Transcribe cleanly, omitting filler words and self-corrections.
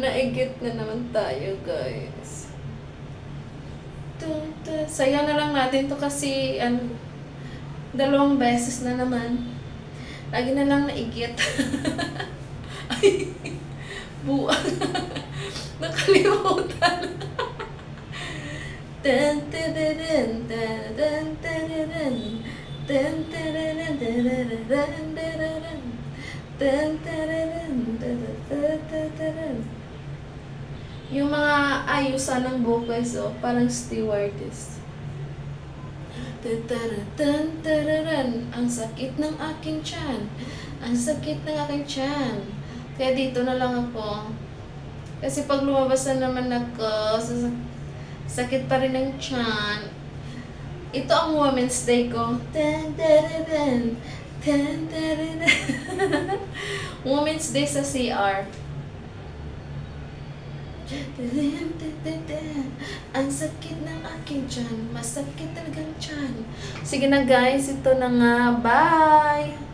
Naigit na naman tayo, guys. Sayaw na lang natin to kasi 2 beses na naman. Lagi na lang naigit. Ay, buwag. Nakalimutan. Yung mga ayusan ng vocals, parang stewardess. Ang sakit ng aking tiyan. Ang sakit ng aking tiyan. Kaya dito na lang ako. Kasi pag lumabas na naman ako, sakit pa rin ng tiyan. Ito ang Women's Day ko. Women's Day sa CR. Ang sakit ng aking tiyan. Masakit talagang tiyan. Sige na guys, ito na nga. Bye!